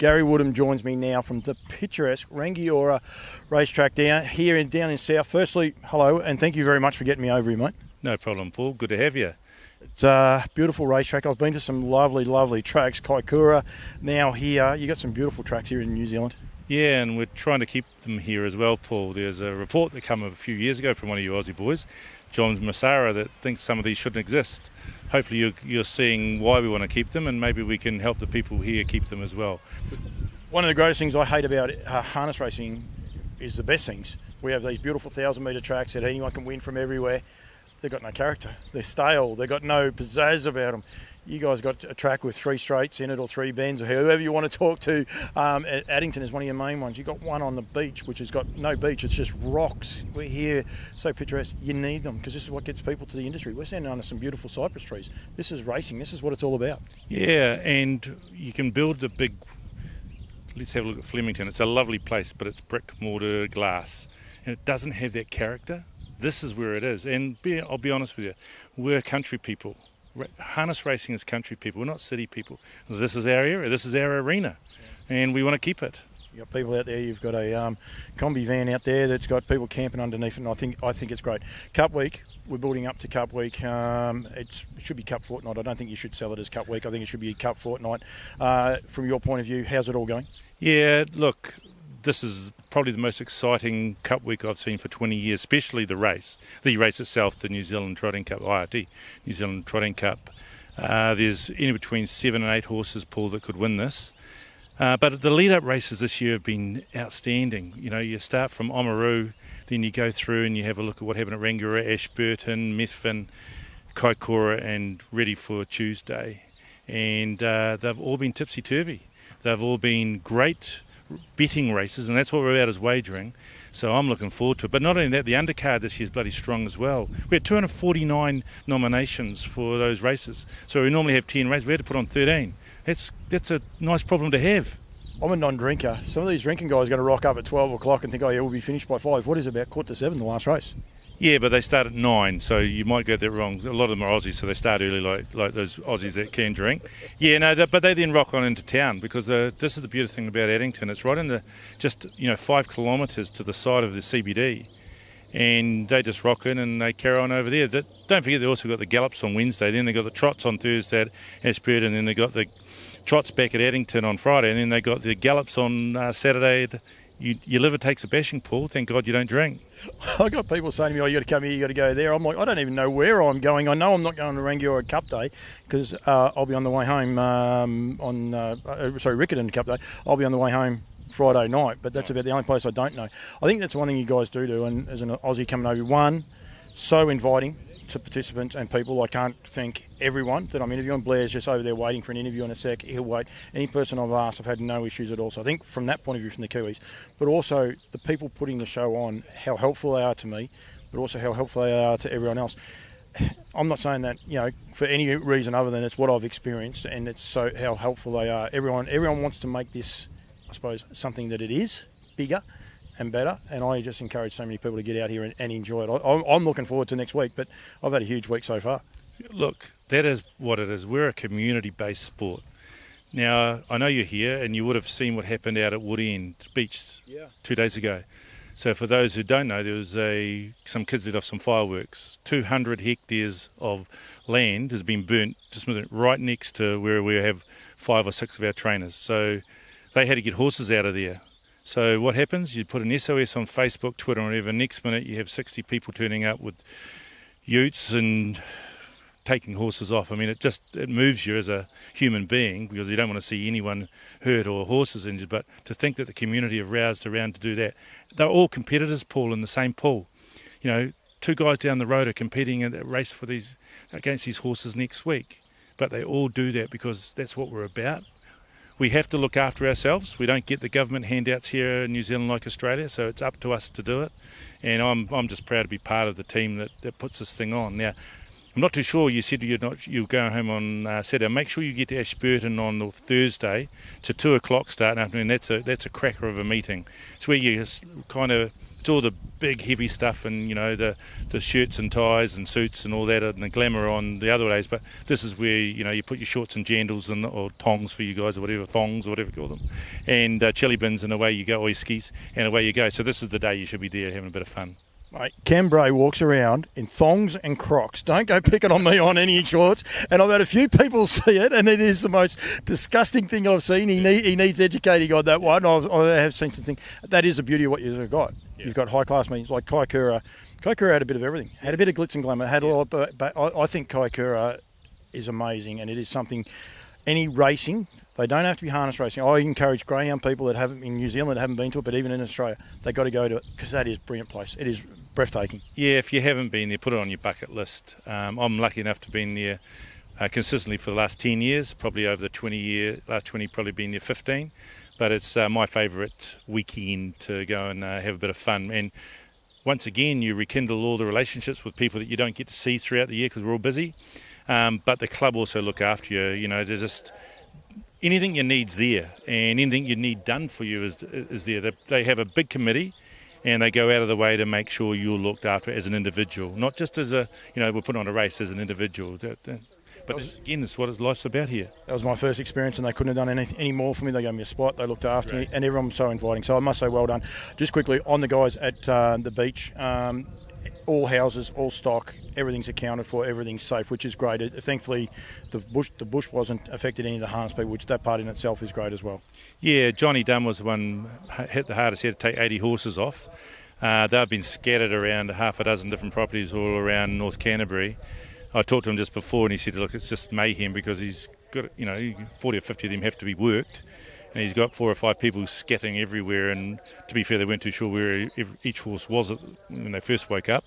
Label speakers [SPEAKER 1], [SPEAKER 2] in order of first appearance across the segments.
[SPEAKER 1] Garry Woodham joins me now from the picturesque Rangiora racetrack down in South. Firstly, hello, and thank you very much for getting me over here, mate.
[SPEAKER 2] No problem, Paul. Good to have you.
[SPEAKER 1] It's a beautiful racetrack. I've been to some lovely tracks. Kaikoura, now here. You got some beautiful tracks here in New Zealand.
[SPEAKER 2] Yeah, and we're trying to keep them here as well, Paul. There's a report that came a few years ago from one of you Aussie boys, John Massara, that thinks some of these shouldn't exist. Hopefully you're seeing why we want to keep them, and maybe we can help the people here keep them as well.
[SPEAKER 1] One of the greatest things I hate about harness racing is the best things. We have these beautiful 1,000-metre tracks that anyone can win from everywhere. They've got no character. They're stale. They've got no pizzazz about them. You guys got a track with 3 straights in it, or 3 bends, or whoever you want to talk to. Addington is one of your main ones. You've got one on the beach, which has got no beach. It's just rocks. We're here, so picturesque. You need them, because this is what gets people to the industry. We're standing under some beautiful cypress trees. This is racing. This is what it's all about.
[SPEAKER 2] Yeah, and you can build the big... Let's have a look at Flemington. It's a lovely place, but it's brick, mortar, glass. And it doesn't have that character. This is where it is. And I'll be honest with you, we're country people. Harness racing is country people. We're not city people. This is our area. This is our arena, and we want to keep it.
[SPEAKER 1] You've got people out there. You've got a combi van out there that's got people camping underneath it, and I think it's great. Cup week. We're building up to Cup week. It should be Cup fortnight. I don't think you should sell it as Cup week. I think it should be Cup fortnight. From your point of view, how's it all going?
[SPEAKER 2] Yeah, look, this is probably the most exciting Cup week I've seen for 20 years, especially the race itself, the New Zealand Trotting Cup, IRT New Zealand Trotting Cup. There's in between 7 and 8 horses, Paul, that could win this. But the lead-up races this year have been outstanding. You know, you start from Oamaru, then you go through and you have a look at what happened at Rangiora, Ashburton, Methven, Kaikoura, and ready for Tuesday. And they've all been tipsy-turvy. They've all been great betting races, and that's what we're about, is wagering. So I'm looking forward to it. But not only that, the undercard this year is bloody strong as well. We had 249 nominations for those races. So we normally have 10 races. We had to put on 13. That's a nice problem to have.
[SPEAKER 1] I'm a non-drinker. Some of these drinking guys are going to rock up at 12 o'clock and think, oh yeah, we'll be finished by 5. What is it, about 6:45 the last race?
[SPEAKER 2] Yeah, but they start at 9, so you might get that wrong. A lot of them are Aussies, so they start early, like those Aussies that can drink. Yeah, no, but they then rock on into town, because this is the beautiful thing about Addington. It's right in the 5 kilometres to the side of the CBD, and they just rock in and they carry on over there. Don't forget, they also got the gallops on Wednesday. Then they got the trots on Thursday at Ashburton, and then they got the trots back at Addington on Friday, and then they got the gallops on Saturday. Your liver takes a bashing, Paul. Thank God you don't drink.
[SPEAKER 1] I got people saying to me, oh, you got to come here, you got to go there. I'm like, I don't even know where I'm going. I know I'm not going to Rangiora Cup Day, because I'll be on the way home Riccarton Cup Day. I'll be on the way home Friday night, but that's about the only place I don't know. I think that's one thing you guys do, and as an Aussie coming over, one, so inviting to participants and people. I can't thank everyone that I'm interviewing. Blair's just over there waiting for an interview in a sec. He'll wait. Any person I've asked, I've had no issues at all. So I think from that point of view, from the Kiwis, but also the people putting the show on, how helpful they are to me, but also how helpful they are to everyone else. I'm not saying that, for any reason other than it's what I've experienced, and it's so how helpful they are. Everyone wants to make this, I suppose, something that it is, bigger and better, and I just encourage so many people to get out here and enjoy it. I'm looking forward to next week, but I've had a huge week so far.
[SPEAKER 2] Look, that is what it is. We're a community-based sport. Now, I know you're here, and you would have seen what happened out at Woodend Beach 2 days ago. So for those who don't know, there was some kids lit off some fireworks. 200 hectares of land has been burnt just right next to where we have 5 or 6 of our trainers. So they had to get horses out of there. So what happens? You put an SOS on Facebook, Twitter, or whatever. Next minute, you have 60 people turning up with utes and taking horses off. I mean, it moves you as a human being, because you don't want to see anyone hurt or horses injured. But to think that the community have roused around to do that, they're all competitors, Paul, in the same pool. 2 guys down the road are competing in a race against these horses next week. But they all do that because that's what we're about. We have to look after ourselves. We don't get the government handouts here in New Zealand like Australia, so it's up to us to do it. And I'm just proud to be part of the team that puts this thing on. Now, I'm not too sure. You said you're going home on Saturday. Make sure you get to Ashburton on the Thursday. It's a 2 o'clock start in the afternoon. That's a cracker of a meeting. It's where you kind of It's all the big heavy stuff, and the shirts and ties and suits and all that, and the glamour on the other days. But this is where you put your shorts and jandals or tongs for you guys, or whatever, thongs or whatever you call them, and chili bins, and away you go, oi skis, and away you go. So this is the day you should be there having a bit of fun.
[SPEAKER 1] Mate, Cambrai walks around in thongs and Crocs. Don't go picking on me on any shorts. And I've had a few people see it, and it is the most disgusting thing I've seen. He needs educating on that one. I have seen something. That is the beauty of what you've got. Yeah. You've got high-class meetings like Kaikoura. Kaikoura had a bit of everything. Had a bit of glitz and glamour. Had a lot, but I think Kaikoura is amazing, and it is something. Any racing, they don't have to be harness racing. I encourage greyhound people that haven't in New Zealand, that haven't been to it, but even in Australia, they've got to go to it because that is a brilliant place. It is breathtaking.
[SPEAKER 2] Yeah, if you haven't been there, put it on your bucket list. I'm lucky enough to have been there consistently for the last 10 years, probably over the last 20, probably been there 15. But it's my favourite weekend to go and have a bit of fun. And once again, you rekindle all the relationships with people that you don't get to see throughout the year because we're all busy. But the club also look after you. There's just anything you need's there, and anything you need done for you is there. They have a big committee, and they go out of the way to make sure you're looked after as an individual, not just as we're putting on a race as an individual. But again, that's what life's about here. That
[SPEAKER 1] was my first experience, and they couldn't have done any more for me. They gave me a spot, they looked after me, and everyone was so inviting. So I must say, well done. Just quickly, on the guys at the beach, all houses, all stock, everything's accounted for, everything's safe, which is great. Thankfully, the bush wasn't affected any of the harness people, which that part in itself is great as well.
[SPEAKER 2] Yeah, Johnny Dunn was the one hit the hardest. He had to take 80 horses off. They've been scattered around half a dozen different properties all around North Canterbury. I talked to him just before, and he said, look, it's just mayhem because he's got, 40 or 50 of them have to be worked. And he's got 4 or 5 people scattering everywhere, and to be fair, they weren't too sure where each horse was when they first woke up.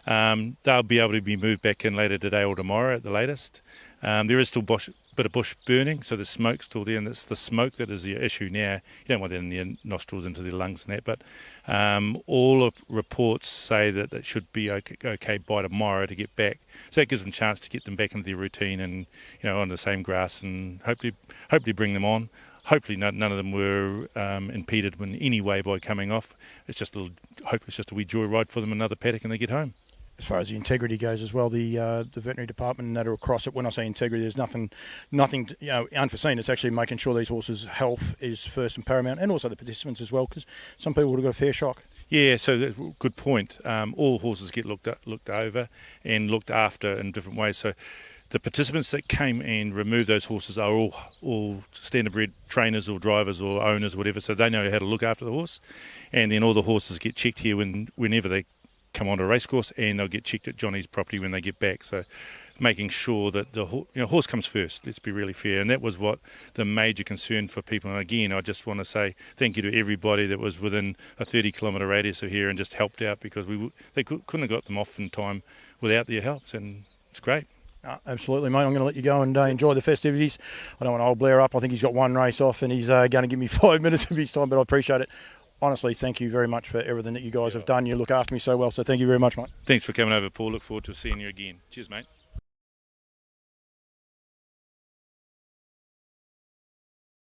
[SPEAKER 2] They'll be able to be moved back in later today or tomorrow at the latest. There is still a bit of bush burning, so the smoke's still there, and it's the smoke that is the issue now. You don't want that in their nostrils, into their lungs and that, but all reports say that it should be okay by tomorrow to get back. So it gives them a chance to get them back into their routine and on the same grass, and hopefully bring them on. Hopefully none of them were impeded in any way by coming off. Hopefully it's just a wee joyride for them, another paddock, and they get home.
[SPEAKER 1] As far as the integrity goes as well, the veterinary department and that are across it. When I say integrity, there's nothing unforeseen. It's actually making sure these horses' health is first and paramount, and also the participants as well, because some people would have got a fair shock. Yeah, so that's a good point. All horses get looked over and looked after in different ways. So the participants that came and removed those horses are all standard-bred trainers or drivers or owners, whatever, so they know how to look after the horse. And then all the horses get checked here whenever they come onto a racecourse, and they'll get checked at Johnny's property when they get back. So making sure that the horse comes first, let's be really fair. And that was what the major concern for people. And again, I just want to say thank you to everybody that was within a 30-kilometre radius of here and just helped out, because they couldn't have got them off in time without their help, and it's great. Absolutely, mate. I'm going to let you go and enjoy the festivities. I don't want to hold Blair up. I think he's got one race off, and he's going to give me 5 minutes of his time, but I appreciate it. Honestly, thank you very much for everything that you guys have done. You look after me so well, so thank you very much, mate.
[SPEAKER 2] Thanks for coming over, Paul. Look forward to seeing you again. Cheers, mate.